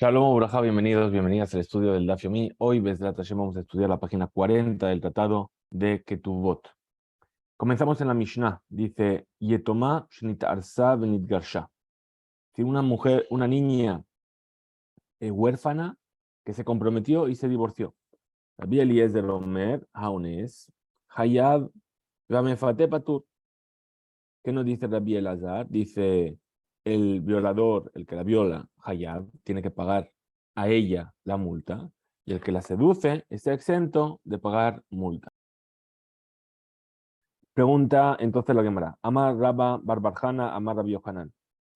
Shalom, Uraja, bienvenidos, bienvenidas al estudio del Daf Yomi. Hoy, Bezrat Hashem, vamos a estudiar la página 40 del tratado de Ketubot. Comenzamos en la Mishnah. Dice, Yetomá shnit arsa benit garsha. Si una mujer, una niña huérfana que se comprometió y se divorció. Rabbi Eliezer Omer, Haones, Hayab, Vamefate Patur. ¿Qué nos dice Rabbi Elazar? Dice, el violador, el que la viola, Hayab, tiene que pagar a ella la multa, y el que la seduce está exento de pagar multa. Pregunta entonces la Gemara. Amar Rabba Barbarjana, Amar Rabbi Yohanan.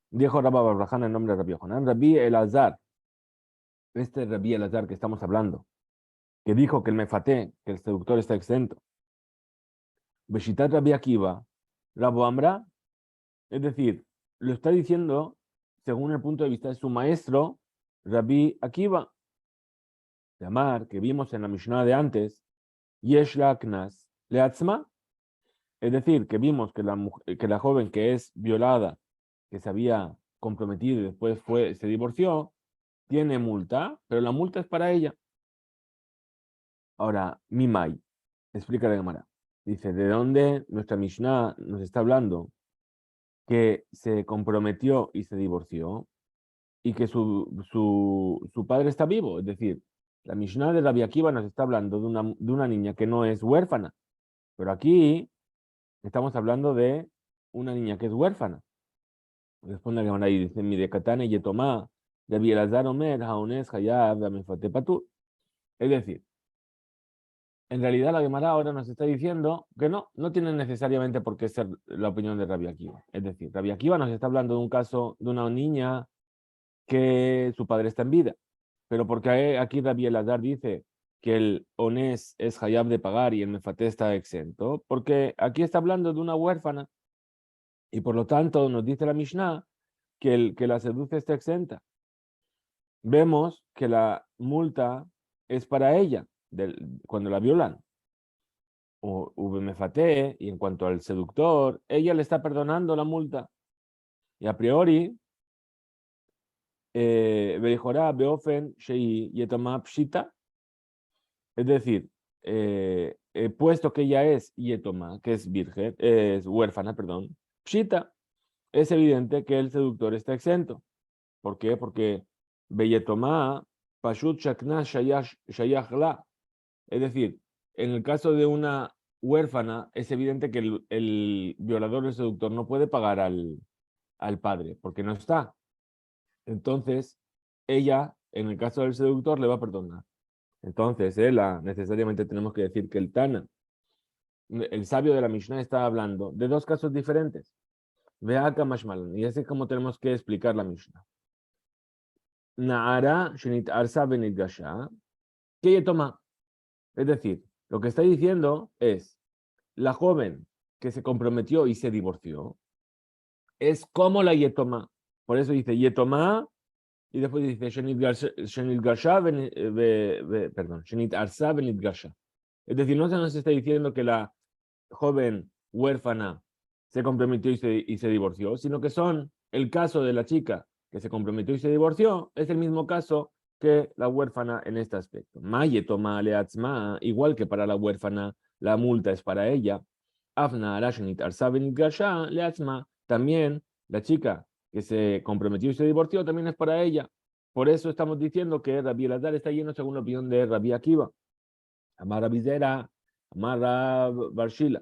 Dijo Rabba Barbarjana en nombre de Rabbi Yohanan. Rabbi Elazar, este Rabbi Elazar que estamos hablando, que dijo que el mefaté, que el seductor está exento. Beshitat Rabbi Akiva, Rabo Amra, es decir, lo está diciendo según el punto de vista de su maestro, Rabbi Akiva. Llamar, que vimos en la Mishnah de antes, Yesh la Knas Leatzma, es decir, que vimos que la joven que es violada, que se había comprometido y después se divorció, tiene multa, pero la multa es para ella. Ahora, Mimai, explica la Gemara. Dice, ¿de dónde nuestra Mishnah nos está hablando que se comprometió y se divorció y que su padre está vivo? Es decir, la Mishnah de Rabbi Akiva nos está hablando de una niña que no es huérfana, pero aquí estamos hablando de una niña que es huérfana. Responde la Gemara y dice, mi de Katane Yetomá, Rabbi Elazar Omer, Haones, Hayab, Amefate Patur. Es decir, en realidad la Gemara ahora nos está diciendo que no tiene necesariamente por qué ser la opinión de Rabbi Akiva. Es decir, Rabbi Akiva nos está hablando de un caso de una niña que su padre está en vida. Pero porque aquí Rabbi Elazar dice que el onés es hayab de pagar y el mefaté está exento, porque aquí está hablando de una huérfana y por lo tanto nos dice la Mishnah que el que la seduce está exenta. Vemos que la multa es para ella cuando la violan. O mefaté, y en cuanto al seductor, ella le está perdonando la multa. Y a priori, Beijorá, Beofen, Shei, Yetama, Pshita. Es decir, puesto que ella es yetoma, que es virgen, es huérfana, perdón, pshita, es evidente que el seductor está exento. ¿Por qué? Porque beyetoma, pashut shakna shayach la. Es decir, en el caso de una huérfana, es evidente que el violador o el seductor no puede pagar al padre, porque no está. Entonces, ella, en el caso del seductor, le va a perdonar. Entonces, necesariamente tenemos que decir que el Tana, el sabio de la Mishnah, está hablando de dos casos diferentes. Veaka mashmalan. Y así es como tenemos que explicar la Mishnah. Naara shenit arsa benit gasha, que yetoma. Es decir, lo que está diciendo es, la joven que se comprometió y se divorció, es como la yetoma. Por eso dice yetoma, y después dice shenit gasha, perdón, shenit arsa benit gasha. Es decir, no se nos está diciendo que la joven huérfana se comprometió y se divorció, sino que son el caso de la chica que se comprometió y se divorció, es el mismo caso que la huérfana en este aspecto. Mayetoma leatzma, igual que para la huérfana, la multa es para ella. Afna arashenit arsabenit gasha leatzma, también la chica que se comprometió y se divorció también es para ella. Por eso estamos diciendo que Rabbi Elazar está lleno según la opinión de Rabbi Akiva. Amar Rabbi Zera, Amar Rab Barshila,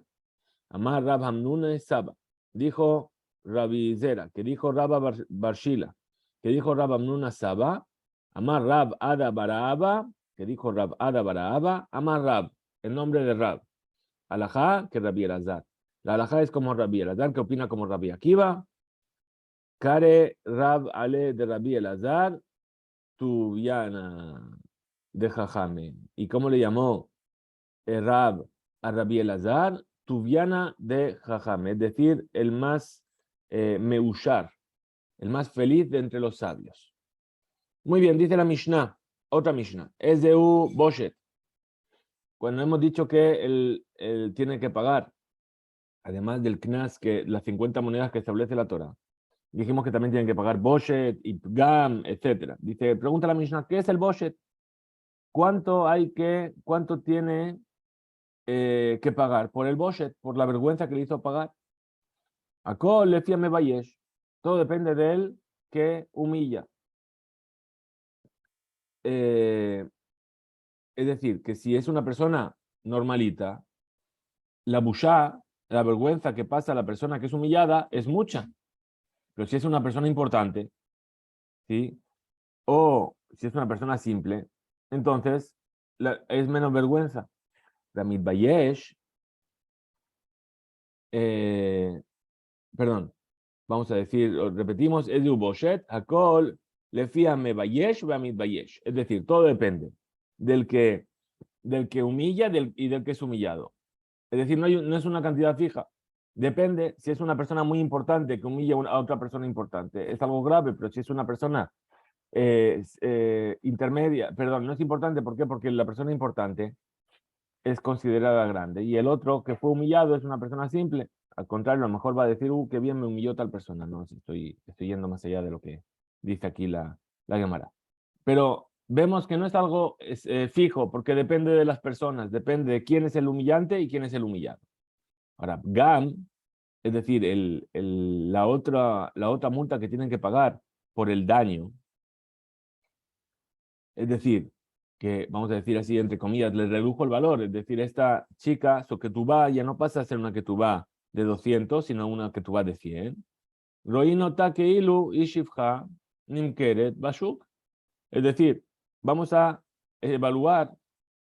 Amar Rab Hamnuna Saba. Dijo Rabbi Zera, que dijo Rab Barshila, que dijo Rab Hamnuna Saba, Amar Rab Ada Baraaba, que dijo Rab Ada Baraaba, Amar Rab, el nombre de Rab. Alajá, que Rabbi Elazar. La alajá es como Rabbi Elazar, que opina como Rabbi Akiva. Kare Rab Ale de Rabbi Elazar, Tuviana de Jajame. ¿Y cómo le llamó Rab a Rabbi Elazar? Tuviana de Jajam, es decir, el más meushar, el más feliz de entre los sabios. Muy bien, dice la Mishnah, otra Mishnah, Ezeu Boshet. Cuando hemos dicho que él tiene que pagar, además del Knas, que las 50 monedas que establece la Torah, Dijimos que también tienen que pagar Boshet y Gam, etc. Dice, pregunta la Mishnah, ¿qué es el Boshet? ¿Cuánto tiene que pagar por el Boshet, por la vergüenza que le hizo pagar? Akol le fía me bayesh. Todo depende de él que humilla. Es decir, que si es una persona normalita, la bushá, la vergüenza que pasa a la persona que es humillada es mucha. Pero si es una persona importante, ¿sí? O si es una persona simple, entonces es menos vergüenza. Ramit Bayesh, perdón, vamos a decir, repetimos, Edu Boshet, Hakol, Lefia me Bayesh, Ramit Bayesh. Es decir, todo depende del que, humilla y del que es humillado. Es decir, no es una cantidad fija. Depende si es una persona muy importante que humilla a otra persona importante. Es algo grave, pero si es una persona intermedia, perdón, no es importante, ¿por qué? Porque la persona importante es considerada grande y el otro que fue humillado es una persona simple. Al contrario, a lo mejor va a decir, qué bien me humilló tal persona. No, estoy yendo más allá de lo que dice aquí la Gemara. Pero vemos que no es algo fijo, porque depende de las personas, depende de quién es el humillante y quién es el humillado. Ahora, GAM, es decir, la otra multa que tienen que pagar por el daño, es decir, que vamos a decir así, entre comillas, le redujo el valor, es decir, esta chica, su ketubá ya no pasa a ser una ketubá de 200, sino una ketubá de 100. Roino takeilu ishivha nimkeret bashuk. Es decir, vamos a evaluar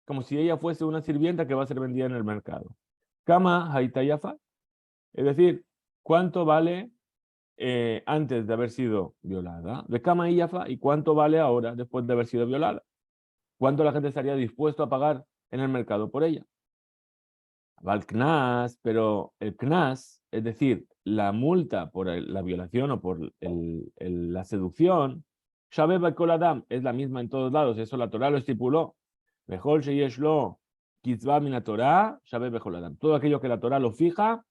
como si ella fuese una sirvienta que va a ser vendida en el mercado. Kama haitayafa, es decir, ¿cuánto vale antes de haber sido violada? De Kama y Yafa, ¿y cuánto vale ahora después de haber sido violada? ¿Cuánto la gente estaría dispuesto a pagar en el mercado por ella? Al CNAS, pero el CNAS, es decir, la multa por la violación o por la seducción, Shabeba Koladam, es la misma en todos lados, eso la Torah lo estipuló. Mejor Sheyeshlo, Kitzvah Mina Torah, Shabeba Koladam. Todo aquello que la Torah lo fija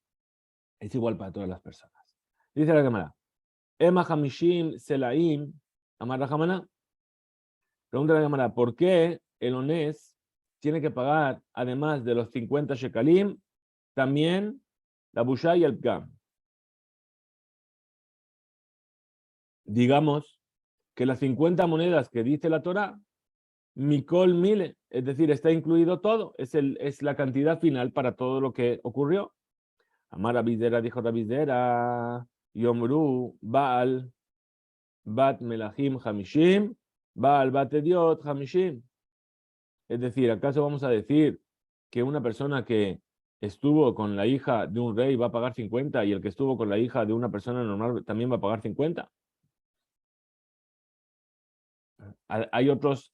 es igual para todas las personas. Dice la Gemara, Ema Hamishim Selaim, Amar Rahamana. Pregunta la Gemara, ¿por qué el onés tiene que pagar, además de los 50 shekalim, también la bushá y el pgam? Digamos que las 50 monedas que dice la Torah, mikol mile, es decir, está incluido todo, es la cantidad final para todo lo que ocurrió. Amar Abizera dijo Abizera, Yomru, Baal, Bat Melahim Hamishim, Baal Bat Ediot Hamishim. Es decir, ¿acaso vamos a decir que una persona que estuvo con la hija de un rey va a pagar 50 y el que estuvo con la hija de una persona normal también va a pagar 50? Hay otros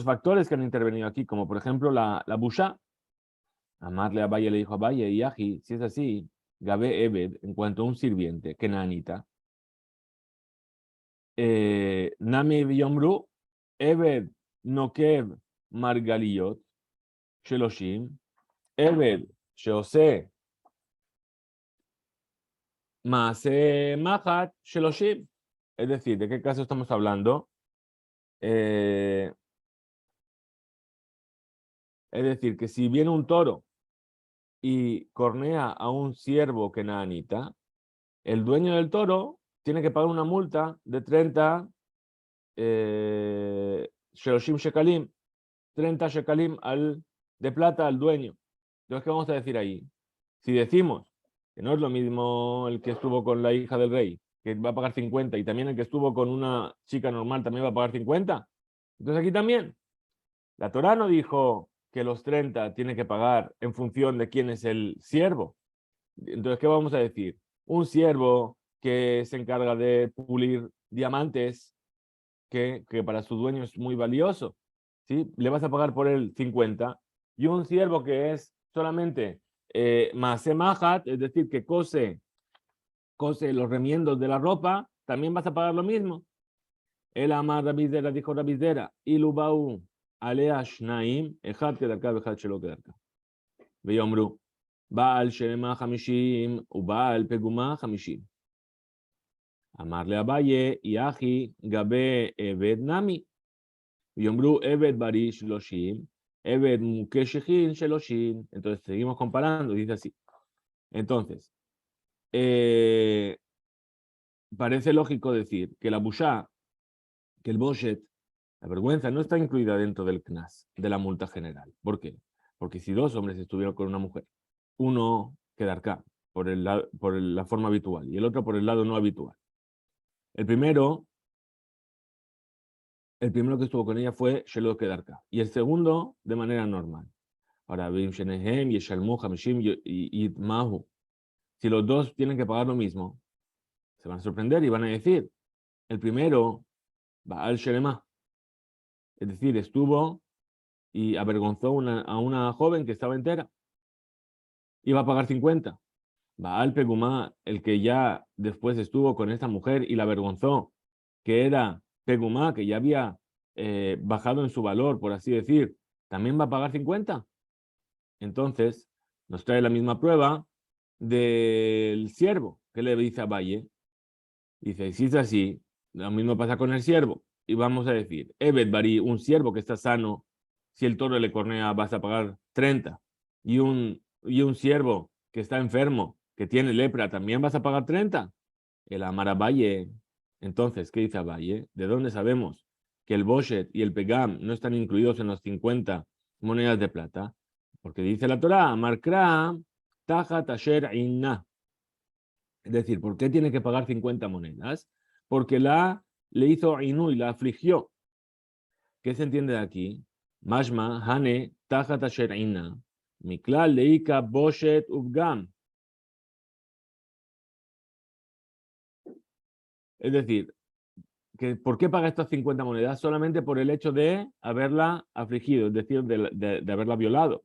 factores que han intervenido aquí, como por ejemplo la bushá. Amarle a Abaye le dijo a Abaye y Yaji, si es así, Gabe Ebed, en cuanto a un sirviente, Kenanita, Nami Yomru, Ebed Nokev Margaliot, Sheloshim, Ebed Sheose Maase Mahat Sheloshim. Es decir, ¿de qué caso estamos hablando? Es decir, que si viene un toro y cornea a un ciervo kenanita, el dueño del toro tiene que pagar una multa de 30 Sheloshim Shekalim, 30 Shekalim de plata al dueño. Entonces, ¿qué vamos a decir ahí? Si decimos que no es lo mismo el que estuvo con la hija del rey, que va a pagar 50, y también el que estuvo con una chica normal también va a pagar 50, entonces aquí también. La Torá no dijo que los 30 tienen que pagar en función de quién es el siervo. Entonces, ¿qué vamos a decir? Un siervo que se encarga de pulir diamantes, que para su dueño es muy valioso, ¿sí? Le vas a pagar por él 50. Y un siervo que es solamente mahat, es decir, que cose los remiendos de la ropa, también vas a pagar lo mismo. El amar Rabizera dijo Rabizera, Ilubau alea shnaim, echad kedarka, echad shelo kedarka. ויאמרו, בעל שלמה 50 ובעל פגומה 50. Amarle a Valle y Aji, Gabe, Ebed Nami. Yombru, Ebed Bari, Shloshim, Ebed Mukeshechin, Sheloshim. Entonces seguimos comparando, dice así. Entonces, parece lógico decir que la Bushá, que el Boshet, la vergüenza no está incluida dentro del Knas, de la multa general. ¿Por qué? Porque si dos hombres estuvieron con una mujer, uno queda acá por la forma habitual y el otro por el lado no habitual. El primero que estuvo con ella fue Shelo Kedarka y el segundo de manera normal. Ahora, si los dos tienen que pagar lo mismo, se van a sorprender y van a decir, el primero va al Shelema, es decir, estuvo y avergonzó a una joven que estaba entera, iba a pagar 50. Va al Pegumá, el que ya después estuvo con esta mujer y la avergonzó, que era Pegumá, que ya había bajado en su valor, por así decir, también va a pagar 50. Entonces, nos trae la misma prueba del siervo, que le dice a Valle. Dice, si es así, lo mismo pasa con el siervo. Y vamos a decir, Ebed Bari, un siervo que está sano, si el toro le cornea, vas a pagar 30. Y un siervo que está enfermo, que tiene lepra, también vas a pagar 30. El Amar a Valle. Entonces, ¿qué dice a Valle? ¿De dónde sabemos que el Boshet y el Pegam no están incluidos en los 50 monedas de plata? Porque dice la Torah, Amar Kra, Taja Tasher Inna. Es decir, ¿por qué tiene que pagar 50 monedas? Porque le hizo Inu y la afligió. ¿Qué se entiende de aquí? Mashma, Hane, Tajat Asher Ina, Miklal Leika Boshet Ubgam. Es decir, ¿por qué paga estas 50 monedas? Solamente por el hecho de haberla afligido, es decir, de haberla violado.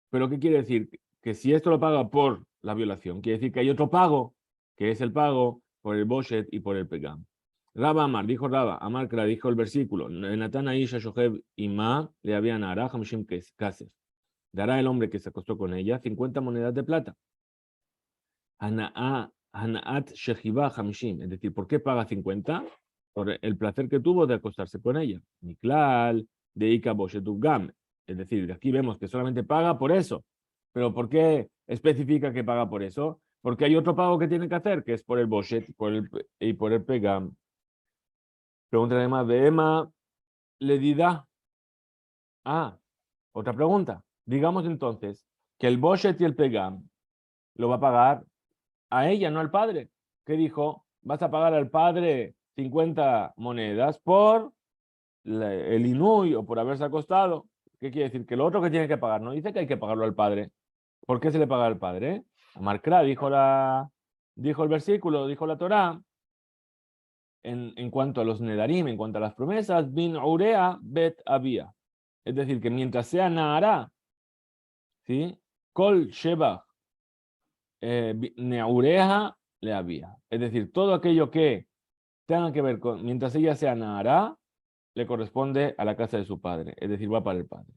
¿Pero qué quiere decir? Que si esto lo paga por la violación, quiere decir que hay otro pago, que es el pago por el Boshet y por el Pegam. Raba Amar, dijo Raba, Amar que la dijo el versículo, Natán Aisha Shohev y Ma le habían Ara Hamshim Kasef. Dará el hombre que se acostó con ella 50 monedas de plata. Hanaat Shehiva Hamshim, es decir, ¿por qué paga 50? Por el placer que tuvo de acostarse con ella. Miklal de Ika Boshetugam, es decir, de aquí vemos que solamente paga por eso. Pero ¿por qué especifica que paga por eso? Porque hay otro pago que tiene que hacer, que es por el Boshet y por el Pegam. Pregunta además de Emma, le dirá. Ah, otra pregunta. Digamos entonces que el Boshet y el Pegam lo va a pagar a ella, no al padre. ¿Qué dijo? Vas a pagar al padre 50 monedas por el Inui o por haberse acostado. ¿Qué quiere decir? Que lo otro que tiene que pagar, no dice que hay que pagarlo al padre. ¿Por qué se le paga al padre? A Marcra dijo el versículo, dijo la Torá, en cuanto a los Nedarim, en cuanto a las promesas, bin urea bet había. Es decir, que mientras sea Nahara, ¿sí? Kol sheba neureja le había. Es decir, todo aquello que tenga que ver con, mientras ella sea Nahara, le corresponde a la casa de su padre. Es decir, va para el padre.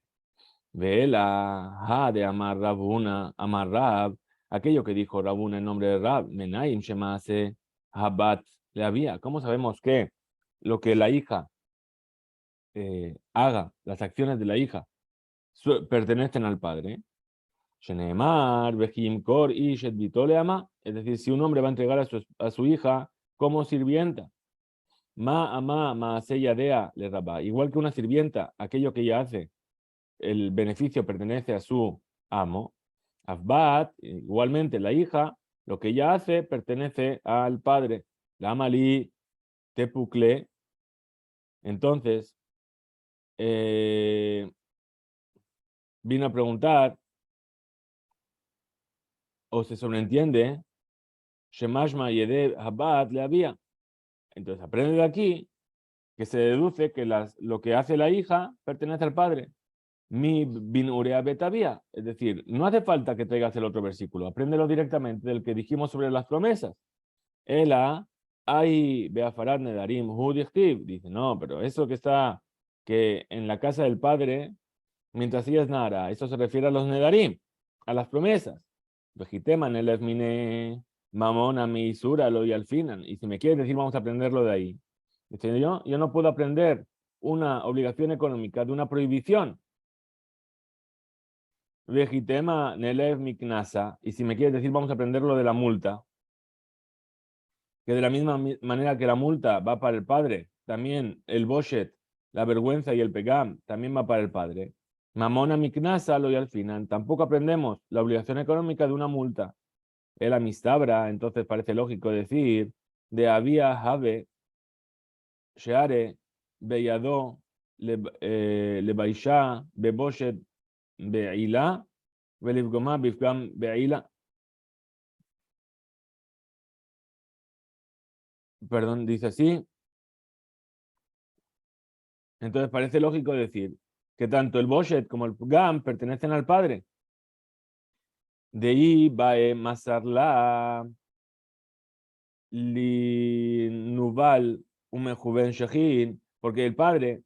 Vela, ha de amar Rabuna, amar Rab, aquello que dijo Rabuna en nombre de Rab, Menaim Shemase, Habat le había. ¿Cómo sabemos que lo que la hija haga, las acciones de la hija, pertenecen al padre? Sheneemar, Behim Kor, Ishet Vitole Ama, es decir, si un hombre va a entregar a su hija como sirvienta, Ma Ama, Ma Dea le Rabá, igual que una sirvienta, aquello que ella hace, el beneficio pertenece a su amo. Afbat, igualmente la hija, lo que ella hace pertenece al padre. La Amali Tepukle. Entonces, vino a preguntar, o se sobreentiende, Shemashma Yede Habat le había. Entonces aprende de aquí que se deduce que lo que hace la hija pertenece al padre. Mi bin urea betavía. Es decir, no hace falta que traigas el otro versículo, apréndelo directamente del que dijimos sobre las promesas. Ela, ay, beafarad nedarim, hudichtiv. Dice, no, pero eso que está, que en la casa del padre, mientras ella es nara, eso se refiere a los nedarim, a las promesas. Vejiteman el esmine, Mamón a mi isura lo y al final. Y si me quieres decir, vamos a aprenderlo de ahí. Dice, yo no puedo aprender una obligación económica de una prohibición. Vejitema nelev miknasa. Y si me quieres decir, vamos a aprenderlo de la multa. Que de la misma manera que la multa va para el padre, también el boshet, la vergüenza y el pegam, también va para el padre. Mamona miknasa lo y al final. Tampoco aprendemos la obligación económica de una multa. El amistabra, entonces parece lógico decir, de había have, sheare, beyado, lebaisha, beboshet, beila, velivgoma, bifgam, beila. Perdón, dice así. Entonces parece lógico decir que tanto el boshet como el gam pertenecen al padre. De ahí va masarla li nuval umejuven shehin, porque el padre,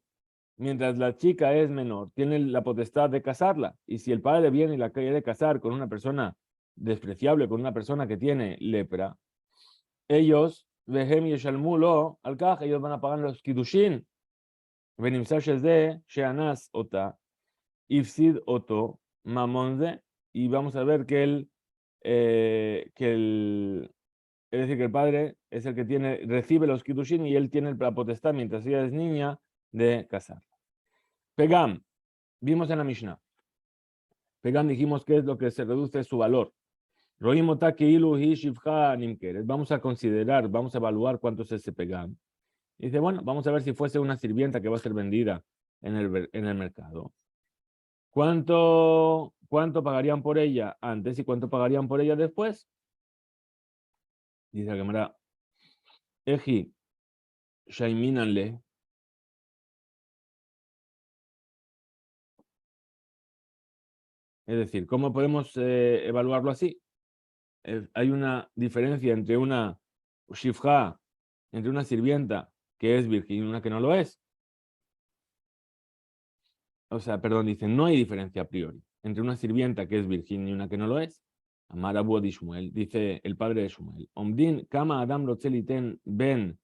mientras la chica es menor, tiene la potestad de casarla. Y si el padre viene y la quiere casar con una persona despreciable, con una persona que tiene lepra, ellos, vehem yeshalmulo al kaj, ellos van a pagar los kiddushin. ונמצא שזה שאנס אותה, הפסיד אותו ממון זה, y vamos a ver es decir, que el padre es el que recibe los kiddushin y él tiene la potestad, mientras ella es niña, de casar. Pegam, vimos en la Mishnah. Pegam dijimos que es lo que se reduce su valor. Vamos a considerar, vamos a evaluar cuánto es ese pegam. Y dice, bueno, vamos a ver si fuese una sirvienta que va a ser vendida en el mercado. ¿Cuánto pagarían por ella antes y cuánto pagarían por ella después? Dice la cámara, Eji, Shaiminanle. Es decir, ¿cómo podemos evaluarlo así? Hay una diferencia entre una shifja, entre una sirvienta que es virgen y una que no lo es. O sea, perdón, dicen, no hay diferencia a priori entre una sirvienta que es virgen y una que no lo es. Amar Abu de Shmuel, dice el padre de Shmuel. Omdin, kama Adam rotzeliten ben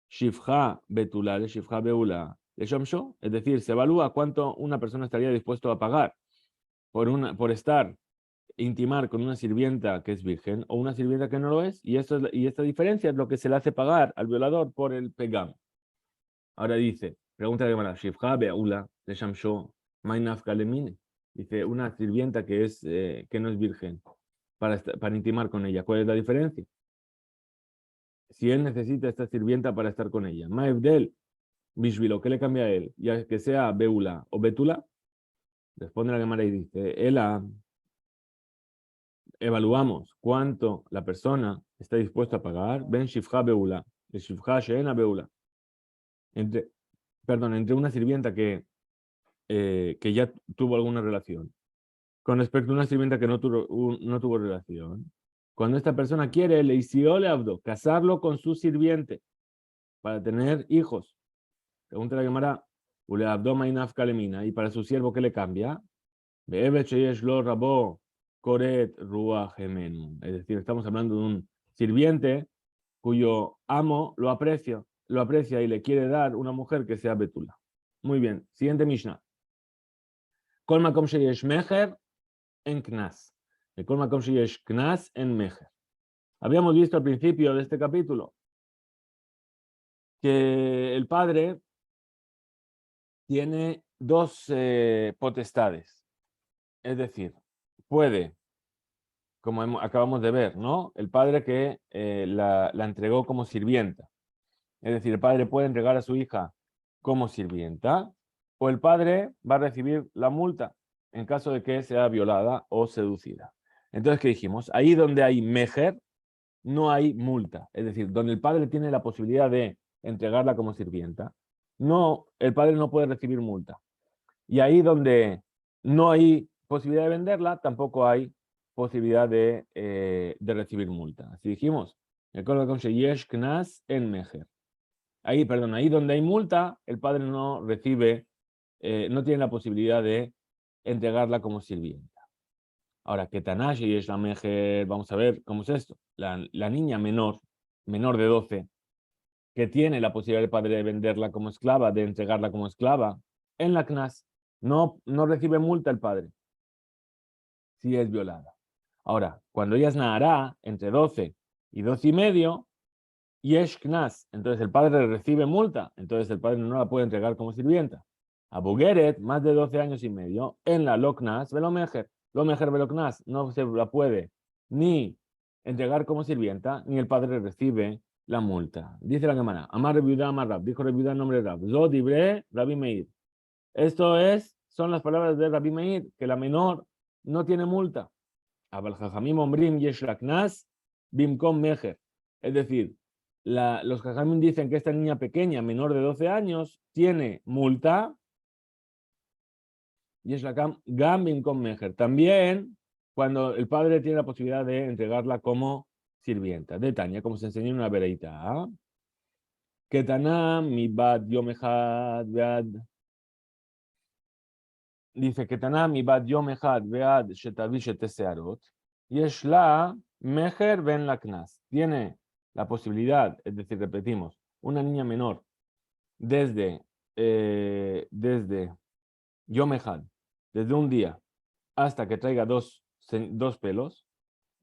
shifja betula de shifja beula de shomsho. Es decir, se evalúa cuánto una persona estaría dispuesto a pagar por intimar con una sirvienta que es virgen o una sirvienta que no lo es. Y esta diferencia es lo que se le hace pagar al violador por el pegam. Ahora dice, pregunta de Gemara, shifja beula de shomsho. Dice, una sirvienta que no es virgen, para intimar con ella. ¿Cuál es la diferencia? Si él necesita esta sirvienta para estar con ella. Maevdel, Bishvilo, ¿qué le cambia a él? Ya que sea Beula o Betula, responde la Gemara y dice, evaluamos cuánto la persona está dispuesta a pagar. Ben Shifja Beula, el Shifja Sheena Beula. Entre una sirvienta que ya tuvo alguna relación con respecto a una sirvienta que no tuvo relación. Cuando esta persona quiere, le hizo le abdo, casarlo con su sirviente para tener hijos. Pregunta la Gemara, ule abdo mainaf kalemina, y para su siervo, ¿qué le cambia? Lo rabo koret ruach gemenu. Es decir, estamos hablando de un sirviente cuyo amo lo aprecia y le quiere dar una mujer que sea betula. Muy bien, siguiente Mishnah. Kol makom sheyesh mecher en knas. Kol makom sheyesh knas en mecher. Habíamos visto al principio de este capítulo que el padre tiene dos potestades. Es decir, puede, como acabamos de ver, ¿no? El padre que la entregó como sirvienta. Es decir, el padre puede entregar a su hija como sirvienta o el padre va a recibir la multa en caso de que sea violada o seducida. Entonces, ¿qué dijimos? Ahí donde hay mejer, no hay multa. Es decir, donde el padre tiene la posibilidad de entregarla como sirvienta, el padre no puede recibir multa. Y ahí donde no hay posibilidad de venderla, tampoco hay posibilidad de recibir multa. Así dijimos, ahí donde hay multa, el padre no recibe, no tiene la posibilidad de entregarla como sirvienta. Ahora, que Tanashi es la mejer, vamos a ver cómo es esto. La niña menor de 12, que tiene la posibilidad del padre de venderla como esclava, de entregarla como esclava, en la CNAS, no recibe multa el padre si es violada. Ahora, cuando ella es Nahará, entre 12 y 12 y medio, y es CNAS, entonces el padre recibe multa, entonces el padre no la puede entregar como sirvienta. A Bugeret, más de 12 años y medio, en la Loknas, Velomejer, Lomejer Veloknas, no se la puede ni entregar como sirvienta, ni el padre recibe la multa. Dice la Gemara, Amar Rebiudá, Amar Rab, dijo Rebiudá en nombre de Rab, Zodibre, Rabbi Meir. Esto son las palabras de Rabbi Meir, que la menor no tiene multa. Abal Jajamim Ombrim Yesh Laknas, Bimkom Mejer. Es decir, los Jajamim dicen que esta niña pequeña, menor de 12 años, tiene multa. Yesh Lakam Gam Bimkom Mejer. También cuando el padre tiene la posibilidad de entregarla como sirvienta. De Tania, como se enseñó en una vereita. Ketanam mi bad yom echad vead. Dice Ketanam mi bad yom echad vead shetavi shetesearot. Yesh la mejer ben la knas. Tiene la posibilidad, es decir, repetimos, una niña menor desde yom echad, desde un día hasta que traiga dos pelos.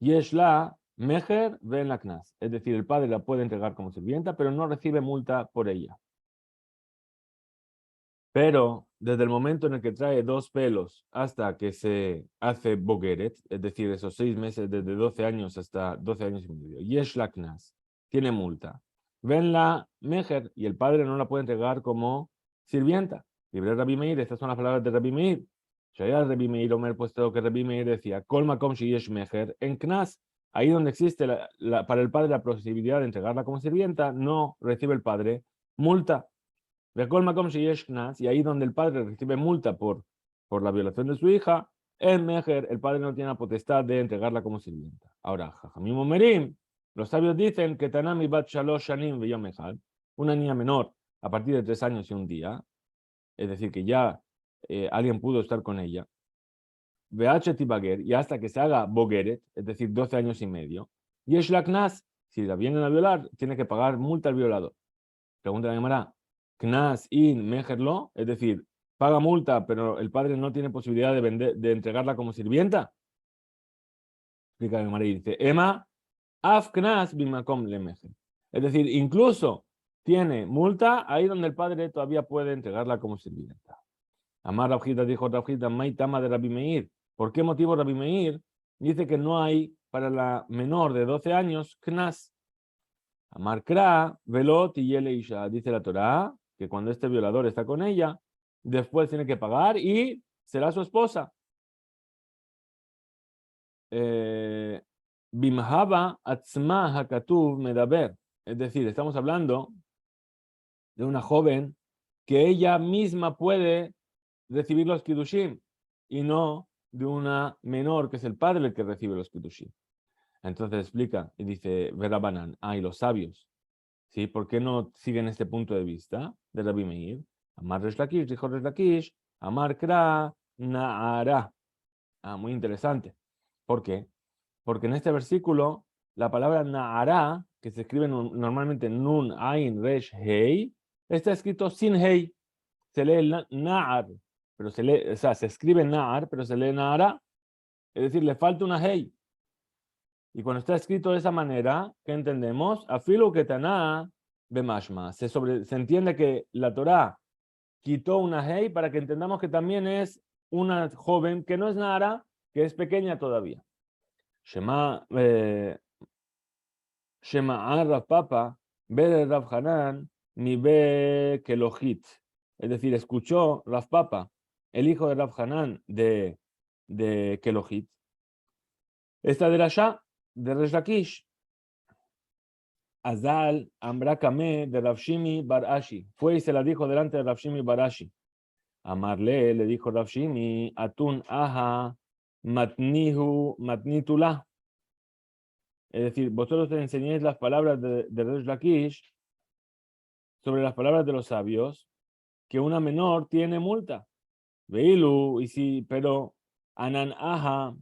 Yesh la mejer ben la knas. Es decir, el padre la puede entregar como sirvienta, pero no recibe multa por ella. Pero desde el momento en el que trae dos pelos hasta que se hace Bogeret, es decir, esos 6 meses, desde 12 años hasta 12 años y medio, Yesh la Knas, tiene multa. Ven la Mejer y el padre no la puede entregar como sirvienta. Libre Rabbi Meir, estas son las palabras de Rabbi Meir. Shaya Rabbi Meir, Omer, puesto que Rabbi Meir decía, Kol Makom Yesh Mejer, en Knas, ahí donde existe para el padre la posibilidad de entregarla como sirvienta, no recibe el padre multa. Y ahí donde el padre recibe multa por la violación de su hija, en Mejer, el padre no tiene la potestad de entregarla como sirvienta. Ahora, Jajamim Omerim, los sabios dicen que Tanami bat shalosh shanim veyom echad, una niña menor a partir de 3 años y un día, es decir, que ya alguien pudo estar con ella, Veach tibager, y hasta que se haga bogeret, es decir, 12 años y medio, y es la knas, si la vienen a violar, tiene que pagar multa al violador. Pregunta la Gemara, Knas in mejerlo, es decir, paga multa, pero el padre no tiene posibilidad de entregarla como sirvienta. Explica la Gemara y dice, Emma, af Knas bimakom le mejer. Es decir, incluso tiene multa ahí donde el padre todavía puede entregarla como sirvienta. Amar Rabjita dijo Rabjita, Maitama de Rabbi Meir. ¿Por qué motivo Rabbi Meir dice que no hay para la menor de 12 años Knas? Amar Kra, Velot y Yele Isha. Dice la Torá que cuando este violador está con ella, después tiene que pagar y será su esposa. Bimhaba atzma hakatuv medaber. Es decir, estamos hablando de una joven que ella misma puede recibir los kiddushim y no de una menor que es el padre el que recibe los kiddushim. Entonces explica y dice, Verabanan, y los sabios, ¿sí? ¿Por qué no siguen este punto de vista de Rabbi Meir? Amar Resh Lakish, dijo Resh Lakish, Amar Kra, Naara. Muy interesante. ¿Por qué? Porque en este versículo, la palabra Naara, que se escribe normalmente Nun, Ain, Resh, Hei, está escrito sin Hei. Se lee Naar, pero se lee, o sea, se escribe Naar, pero se lee Naara. Es decir, le falta una Hei. Y cuando está escrito de esa manera, ¿qué entendemos? Afilu ketaná bemashma. Se entiende que la Torá quitó una hey para que entendamos que también es una joven que no es Nara, que es pequeña todavía. Shema Rav Papa, Be Rav Hanan, mi Be Kelohit. Es decir, escuchó Rav Papa, el hijo de Rav Hanan de Kelohit. Esta de Rasha, de Resh Lakish. Azal Ambrakame de Rav Shimi Bar Ashi. Fue y se la dijo delante de Rav Shimi Bar Ashi. Amarle le dijo Rav Shimi, Atun Aha Matnitula. Es decir, vosotros te enseñéis las palabras de Resh Lakish sobre las palabras de los sabios, que una menor tiene multa. Veilu, y sí, pero Anan Aha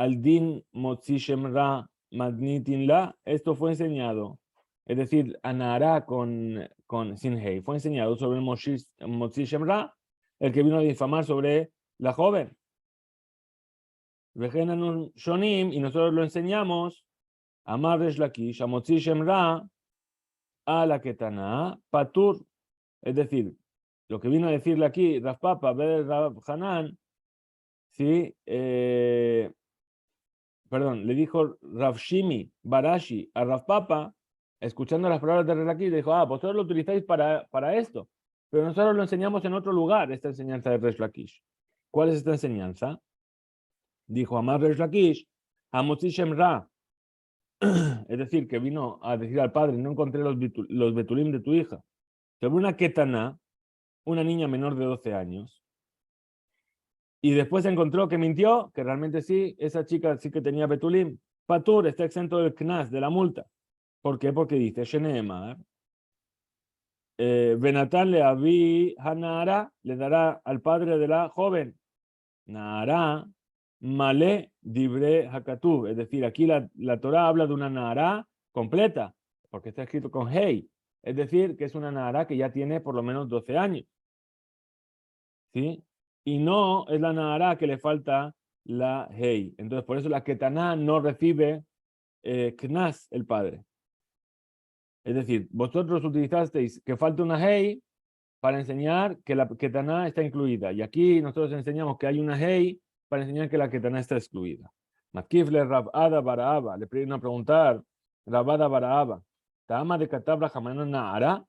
al din motzi shemra magnitin la, esto fue enseñado, es decir, anara con sin hei, fue enseñado sobre el motzi shemra, el que vino a difamar sobre la joven. Vejenanun shonim, y nosotros lo enseñamos, amar resh lakish, a motzi shemra, a la ketana, patur, es decir, lo que vino a decirle aquí Rav Papa, Rav Hanan, ¿sí? Perdón, le dijo Rav Shimi Barashi a Rav Papa, escuchando las palabras de Relaki, le dijo, vosotros lo utilizáis para esto, pero nosotros lo enseñamos en otro lugar, esta enseñanza de Resh Lakish. ¿Cuál es esta enseñanza? Dijo Amar Resh Lakish, Hamotzi Shemra, es decir, que vino a decir al padre, no encontré los betulim de tu hija, sobre una ketana, una niña menor de 12 años, y después encontró que mintió, que realmente sí, esa chica sí que tenía betulim. Patur está exento del knas, de la multa. ¿Por qué? Porque dice, Sheneemar, Benatán le avi Hanara, le dará al padre de la joven, Nahara, Male, Dibre Hakatub. Es decir, aquí la Torah habla de una Nahara completa, porque está escrito con Hei. Es decir, que es una Nahara que ya tiene por lo menos 12 años. ¿Sí? Y no es la Nahara que le falta la Hei. Entonces, por eso la Ketaná no recibe Knas, el padre. Es decir, vosotros utilizasteis que falta una Hei para enseñar que la Ketaná está incluida. Y aquí nosotros enseñamos que hay una Hei para enseñar que la Ketaná está excluida. Matkifle Rabada Baraaba. Le pidieron a preguntar, Rabada Baraaba, ¿Tama de Katabra Jamana Nahara?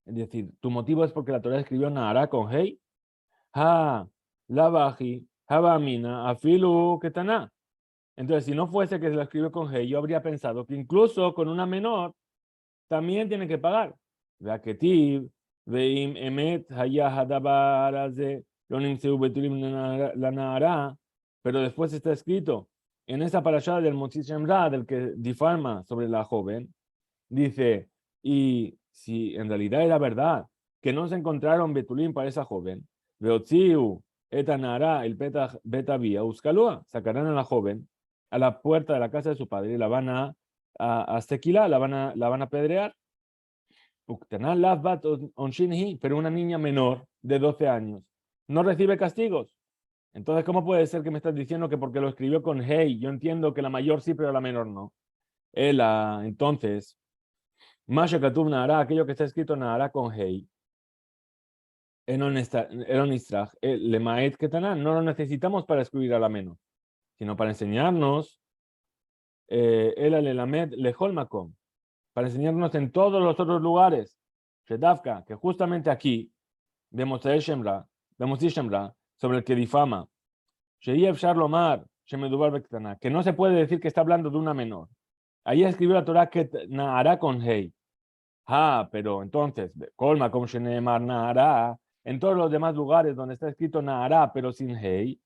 Es decir, ¿tu motivo es porque la Torah escribió Nahara con Hei? Ha, la baji, habamina, afilu, ketaná. Entonces, si no fuese que se la escribió con G, yo habría pensado que incluso con una menor también tiene que pagar. Veaketiv, veim emet, haya hadabaraze, lonim seu betulim la nahara. Pero después está escrito en esa parashá del Motzi Shemra, del que difama sobre la joven, dice, y si en realidad era verdad que no se encontraron betulim para esa joven, Veotziu, etanara, el beta vía, uskalua, sacarán a la joven a la puerta de la casa de su padre y la van a sequila, la van a apedrear. Pero una niña menor de 12 años no recibe castigos. Entonces, ¿cómo puede ser que me estás diciendo que porque lo escribió con hey? Yo entiendo que la mayor sí, pero la menor no. Entonces, Masha Katub Nahara, aquello que está escrito Nahara con hey, Eron Istrach, Lemaet Ketanan, no lo necesitamos para excluir a la menor, sino para enseñarnos el Alelamed Lehol Makom, para enseñarnos en todos los otros lugares, Shedavka, que justamente aquí, vemos Shemra, sobre el que difama, Sheyev Sharlomar, Shemedubar Bektana, que no se puede decir que está hablando de una menor. Ahí escribió la Torah que Nahara con Hei. Pero entonces, Kolma Kom Sheneemar Nahara, en todos los demás lugares donde está escrito Nahara, pero sin Hei,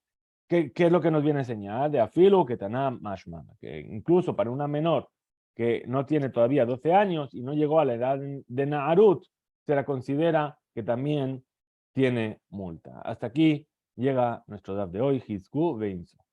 ¿qué es lo que nos viene a enseñar? De Afilu Ketaná Mashma, que incluso para una menor que no tiene todavía 12 años y no llegó a la edad de Naharut, se la considera que también tiene multa. Hasta aquí llega nuestro DAF de hoy, Hizku Veinzo.